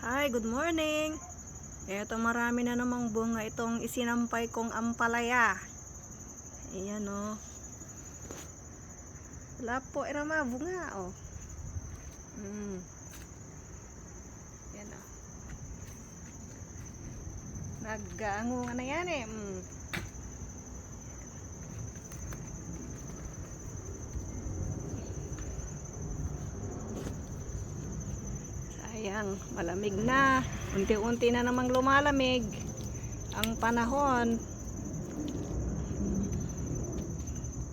Hi, good morning. Eto, marami na namang bunga itong isinampay kong ampalaya. Ayan o. Wala po, irama bunga o. Ayan o. Naggaangunga na yan eh. Sayang, malamig na. Unti-unti na namang lumalamig ang panahon.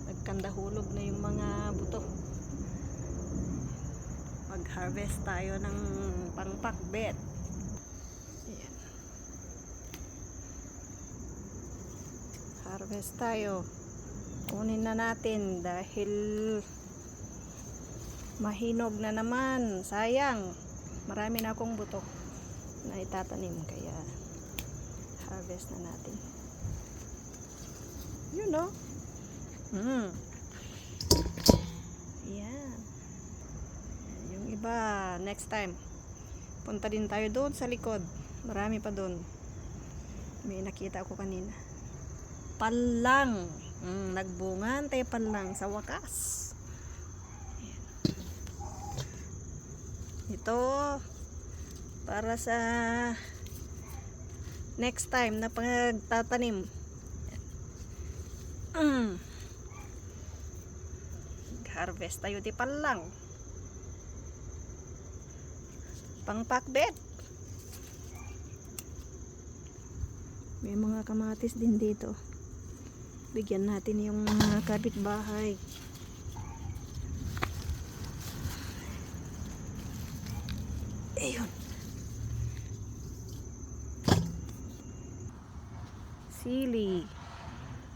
Nagkandahulog na yung mga buto. Mag-harvest tayo ng pangpakbet. Ayan. Harvest tayo. Kunin na natin dahil mahinog na naman. Sayang. Marami na akong buto na itatanim, kaya harvest na natin. Yun o. Ayan. Yung iba, next time punta din tayo doon sa likod. Marami pa doon. May nakita ako kanina. Palang. Nagbungan tayo palang sa wakas. Ito para sa next time na pagtatanim. Harvest tayo di palang. Pangpakbet. May mga kamatis din dito. Bigyan natin yung mga kapitbahay. Ayun. Sili.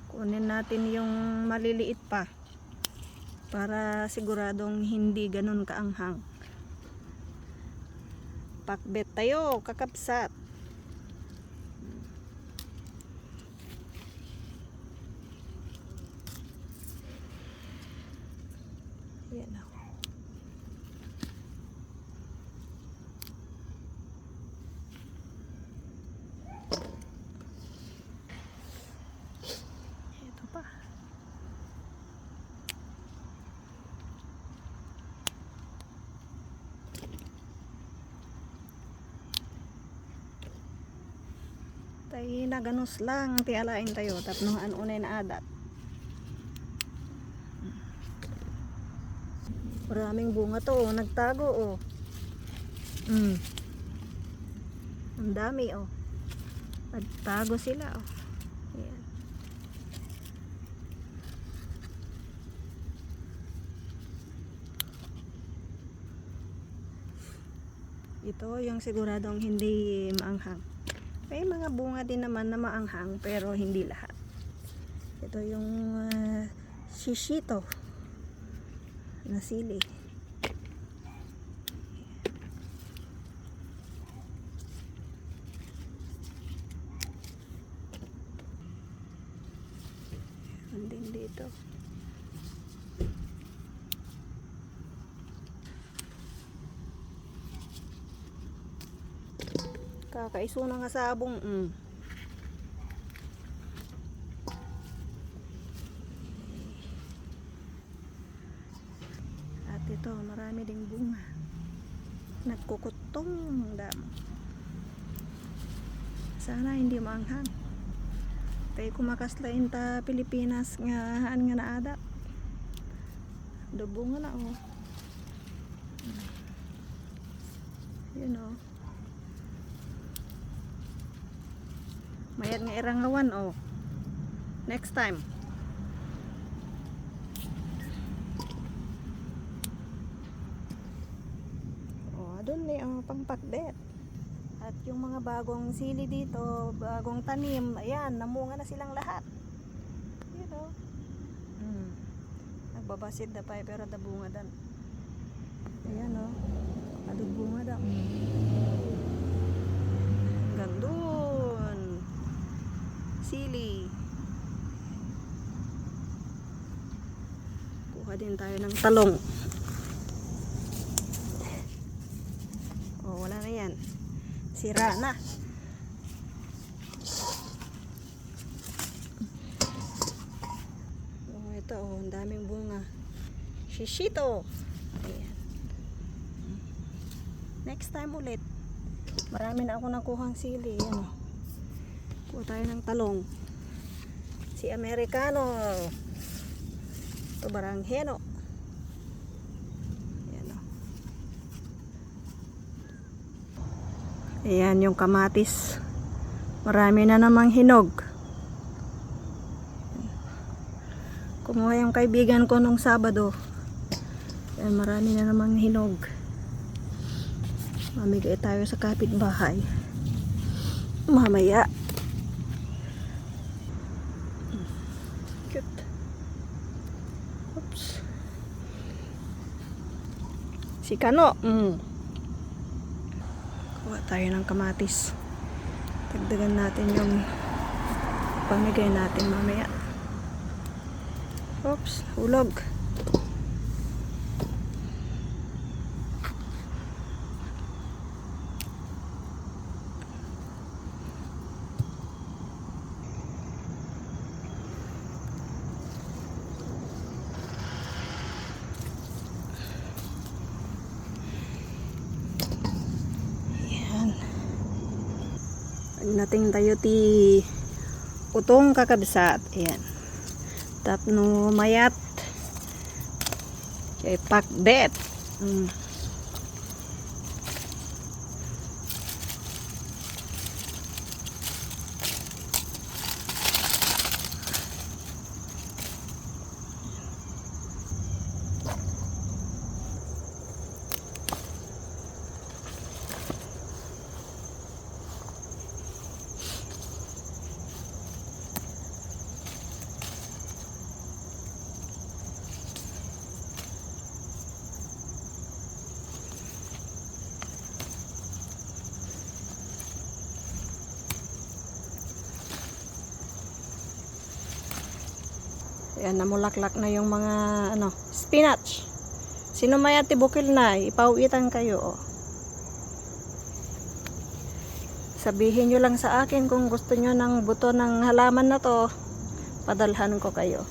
Kunin natin yung maliliit pa para siguradong hindi ganun kaanghang. Pakbet tayo, kakapsat. Ayan ako. Ito pa. Tayo na ganus lang, tialain tayo tapno unay na adat. Maraming bunga to, nagtago oh. Ang dami oh. Nagtago sila oh. Ayan. Ito yung siguradong hindi maanghang. May mga bunga din naman na maanghang pero hindi lahat. Ito yung shishito na sili. Andin dito. Kakaiso na nga sabong. At ito, marami ding bunga. Nagkukutong damo. Sana hindi maanghang. Tayo kumakaslain ta Pilipinas nga haan nga naada. Bunga na oh. Yun oh. Mayat nga irangawan oh. Next time. Oh, doon na yung pangpakbet. At yung mga bagong sili dito, bagong tanim, ayan, namunga na silang lahat. You know. Nagbabasid na pa pero dabunga dan. Ayan oh. Adubunga da. Gandun. Sili. Kuha din tayo ng talong. Oh, wala na yan. Sira na. Oh, ito oh, ang daming bunga. Shishito. Ayan. Next time ulit. Marami na ako nakuhang sili. Ano? Kuha tayo ng talong. Si Americano. Ito barangheno. Ayan o. Ayan yung kamatis. Marami na namang hinog. Kumuha yung kaibigan ko nung Sabado. Ayan, marami na namang hinog. Mamigay tayo sa kapitbahay. Mamaya. Cute. Oops. Si Kano. Kuha tayo ng kamatis. Dagdagan natin yung pamigay natin mamaya. Oops, hulog. Nating tayo ti utong kakabsat. Ayan. Tapno mayat. Kay pakbet. Ayan, namulaklak na yung mga spinach. Sino may atibukil na, ipauwitan kayo. Oh. Sabihin nyo lang sa akin kung gusto nyo ng buto ng halaman na to, padalhan ko kayo.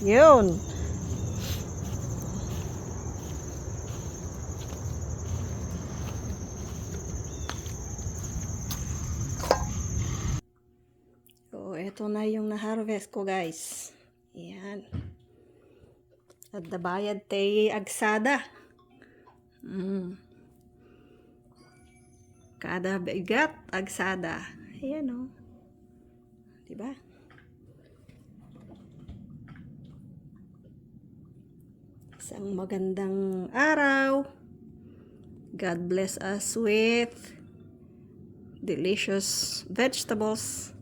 Yun. Ito na yung na-harvest ko, guys. Ayan. At dabayad tay agsada. Kada bigat agsada. Ayan o. Diba? Isang magandang araw. God bless us with delicious vegetables.